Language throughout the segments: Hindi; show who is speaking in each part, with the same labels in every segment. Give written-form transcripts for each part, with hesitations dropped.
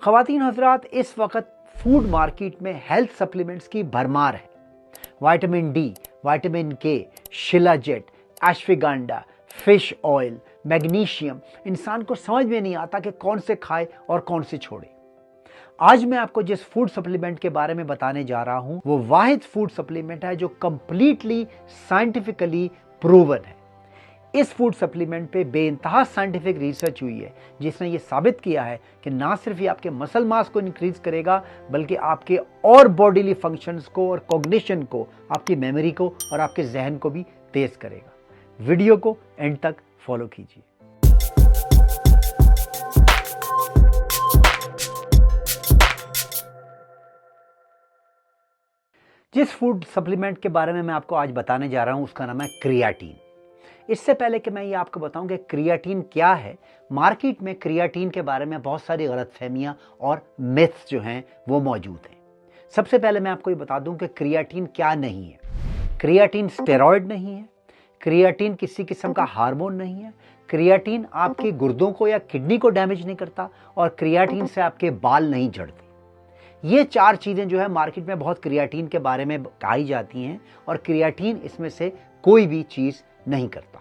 Speaker 1: ख़वातीन हज़रात, इस वक्त फूड मार्केट में हेल्थ सप्लीमेंट्स की भरमार है। विटामिन डी, विटामिन के, शिलाजेट, एश्वेगांडा, फिश ऑयल, मैग्नीशियम, इंसान को समझ में नहीं आता कि कौन से खाए और कौन से छोड़े। आज मैं आपको जिस फूड सप्लीमेंट के बारे में बताने जा रहा हूं वो वाहिद फूड सप्लीमेंट है जो कंप्लीटली साइंटिफिकली प्रूवन है। इस फूड सप्लीमेंट पे बेइंतहा साइंटिफिक रिसर्च हुई है जिसने ये साबित किया है कि ना सिर्फ ये आपके मसल मास को इंक्रीज करेगा बल्कि आपके और बॉडीली फंक्शंस को और कॉग्निशन को, आपकी मेमोरी को और आपके जहन को भी तेज करेगा। वीडियो को एंड तक फॉलो कीजिए। जिस फूड सप्लीमेंट के बारे में मैं आपको आज बताने जा रहा हूं उसका नाम है क्रिएटिन। इससे पहले कि मैं ये आपको बताऊं कि क्रिएटिन क्या है, मार्केट में क्रिएटिन के बारे में बहुत सारी गलतफहमियां और मिथ्स जो हैं वो मौजूद हैं। सबसे पहले मैं आपको ये बता दूं कि क्रिएटिन क्या नहीं है। क्रिएटिन स्टेरॉयड नहीं है, क्रिएटिन किसी किस्म का हार्मोन नहीं है, क्रिएटिन आपके गुर्दों को या किडनी को डैमेज नहीं करता और क्रिएटिन से आपके बाल नहीं झड़ते। ये चार चीज़ें जो है मार्केट में बहुत क्रिएटिन के बारे में कही जाती हैं और क्रिएटिन इसमें से कोई भी चीज़ नहीं करता।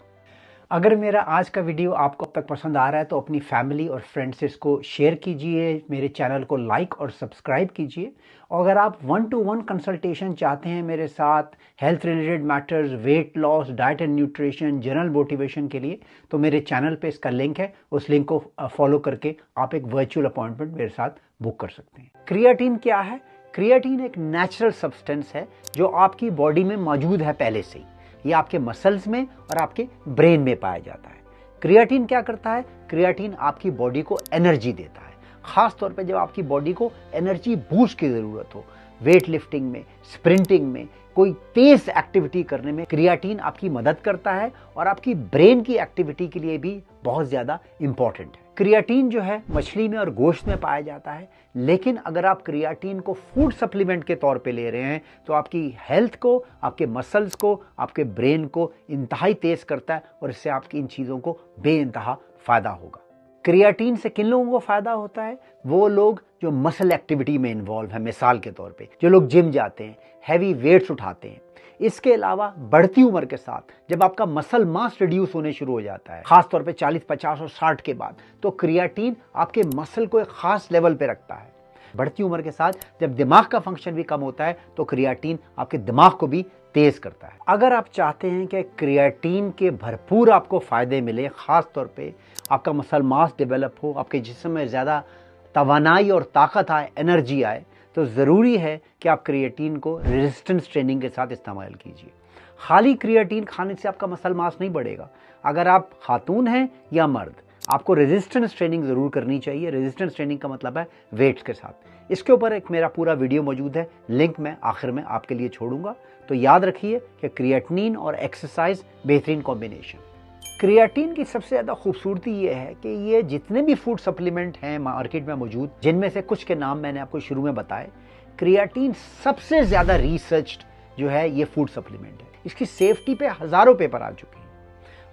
Speaker 1: अगर मेरा आज का वीडियो आपको अब तक पसंद आ रहा है तो अपनी फैमिली और फ्रेंड्स से इसको शेयर कीजिए, मेरे चैनल को लाइक और सब्सक्राइब कीजिए। और अगर आप 1-to-1 कंसल्टेशन चाहते हैं मेरे साथ health related matters, weight loss, diet and nutrition, general motivation के लिए, तो मेरे चैनल पे इसका लिंक है। उस लिंक को फॉलो करके आप एक वर्चुअल अपॉइंटमेंट मेरे साथ बुक कर सकते हैं। क्रिएटिन क्या है? क्रिएटिन एक नेचुरल सब्सटेंस है जो आपकी बॉडी में मौजूद है पहले से ही। ये आपके मसल्स में और आपके ब्रेन में पाया जाता है। क्रिएटिन क्या करता है? क्रिएटिन आपकी बॉडी को एनर्जी देता है, खास तौर पे जब आपकी बॉडी को एनर्जी बूस्ट की ज़रूरत हो, वेट लिफ्टिंग में, स्प्रिंटिंग में, कोई तेज एक्टिविटी करने में क्रिएटिन आपकी मदद करता है और आपकी ब्रेन की एक्टिविटी के लिए भी बहुत ज़्यादा इंपॉर्टेंट है। क्रिएटिन जो है मछली में और गोश्त में पाया जाता है, लेकिन अगर आप क्रिएटिन को फूड सप्लीमेंट के तौर पे ले रहे हैं तो आपकी हेल्थ को, आपके मसल्स को, आपके ब्रेन को इंतहाई तेज करता है और इससे आपकी इन चीज़ों को बेइंतहा फ़ायदा होगा। क्रिएटिन से किन लोगों को फ़ायदा होता है? वो लोग जो मसल एक्टिविटी में इन्वॉल्व है, मिसाल के तौर पे जो लोग जिम जाते हैं, हैवी वेट्स उठाते हैं। इसके अलावा बढ़ती उम्र के साथ जब आपका मसल मास रिड्यूस होने शुरू हो जाता है, खास तौर पे 40, 50 और 60 के बाद, तो क्रिएटिन आपके मसल को एक खास लेवल पे रखता है। बढ़ती उम्र के साथ जब दिमाग का फंक्शन भी कम होता है तो क्रिएटिन आपके दिमाग को भी तेज करता है। अगर आप चाहते हैं कि क्रिएटिन के भरपूर आपको फ़ायदे मिले, ख़ास तौर पे आपका मसल मास डेवलप हो, आपके जिस्म में ज़्यादा तवानाई और ताकत आए, एनर्जी आए, तो ज़रूरी है कि आप क्रिएटिन को रेजिस्टेंस ट्रेनिंग के साथ इस्तेमाल कीजिए। खाली क्रिएटिन खाने से आपका मसल मास नहीं बढ़ेगा। अगर आप खातून हैं या मर्द, आपको रेजिस्टेंस ट्रेनिंग ज़रूर करनी चाहिए। रेजिस्टेंस ट्रेनिंग का मतलब है वेट्स के साथ। इसके ऊपर एक मेरा पूरा वीडियो मौजूद है, लिंक मैं आखिर में आपके लिए छोड़ूंगा। तो याद रखिए कि क्रिएटिन और एक्सरसाइज बेहतरीन कॉम्बिनेशन। क्रिएटिन की सबसे ज़्यादा खूबसूरती ये है कि ये जितने भी फूड सप्लीमेंट हैं मार्केट में मौजूद, जिनमें से कुछ के नाम मैंने आपको शुरू में बताए, क्रिएटिन सबसे ज़्यादा रिसर्च्ड जो है ये फूड सप्लीमेंट है। इसकी सेफ्टी पे हज़ारों पेपर आ चुके हैं।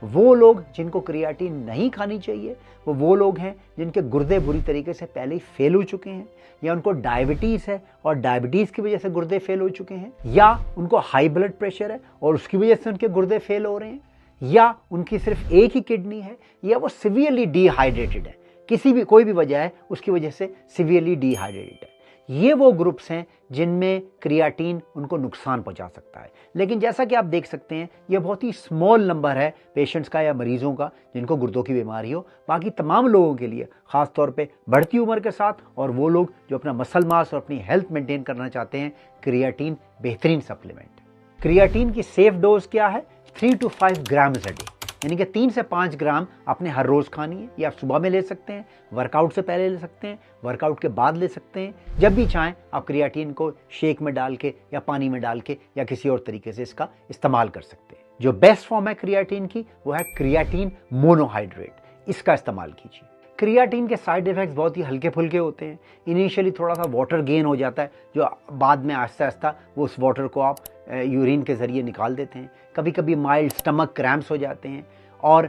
Speaker 1: वो लोग जिनको क्रिएटिन नहीं खानी चाहिए वो लोग हैं जिनके गुर्दे बुरी तरीके से पहले ही फेल हो चुके हैं, या उनको डायबिटीज़ है और डायबिटीज़ की वजह से गुर्दे फेल हो चुके हैं, या उनको हाई ब्लड प्रेशर है और उसकी वजह से उनके गुर्दे फेल हो रहे हैं, या उनकी सिर्फ एक ही किडनी है, या वो सीवियरली डिहाइड्रेटेड है। कोई भी वजह है उसकी वजह से सीवियरली डिहाइड्रेटेड है। ये वो ग्रुप्स हैं जिनमें क्रिएटिन उनको नुकसान पहुंचा सकता है। लेकिन जैसा कि आप देख सकते हैं ये बहुत ही स्मॉल नंबर है पेशेंट्स का या मरीजों का जिनको गुर्दों की बीमारी हो। बाकी तमाम लोगों के लिए, ख़ास तौर पे बढ़ती उम्र के साथ और वो लोग जो अपना मसल मास और अपनी हेल्थ मेंटेन करना चाहते हैं, क्रिएटिन बेहतरीन सप्लीमेंट। क्रिएटिन की सेफ डोज क्या है? 3 to 5 ग्राम्स अ डे, यानी कि 3 से 5 ग्राम आपने हर रोज़ खानी है। ये आप सुबह में ले सकते हैं, वर्कआउट से पहले ले सकते हैं, वर्कआउट के बाद ले सकते हैं। जब भी चाहें आप क्रिएटिन को शेक में डाल के या पानी में डाल के या किसी और तरीके से इसका इस्तेमाल कर सकते हैं। जो बेस्ट फॉर्म है क्रिएटिन की वो है क्रिएटिन मोनोहाइड्रेट, इसका इस्तेमाल कीजिए। क्रिएटिन के साइड इफ़ेक्ट्स बहुत ही हल्के फुल्के होते हैं। इनिशियली थोड़ा सा वाटर गेन हो जाता है, जो बाद में आहिस्ता आहिस्ता वो उस वाटर को आप यूरिन के ज़रिए निकाल देते हैं। कभी कभी माइल्ड स्टमक क्रैम्प्स हो जाते हैं और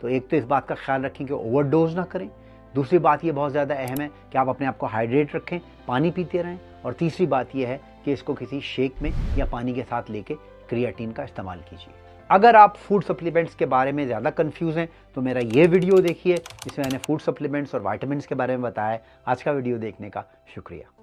Speaker 1: तो एक तो इस बात का ख्याल रखें कि ओवरडोज ना करें। दूसरी बात ये बहुत ज़्यादा अहम है कि आप अपने आप को हाइड्रेट रखें, पानी पीते रहें। और तीसरी बात ये है कि इसको किसी शेक में या पानी के साथ लेके क्रिएटिन का इस्तेमाल कीजिए। अगर आप फूड सप्लीमेंट्स के बारे में ज़्यादा कंफ्यूज हैं तो मेरा ये वीडियो देखिए जिसमें मैंने फूड सप्लीमेंट्स और विटामिन्स के बारे में बताया है। आज का वीडियो देखने का शुक्रिया।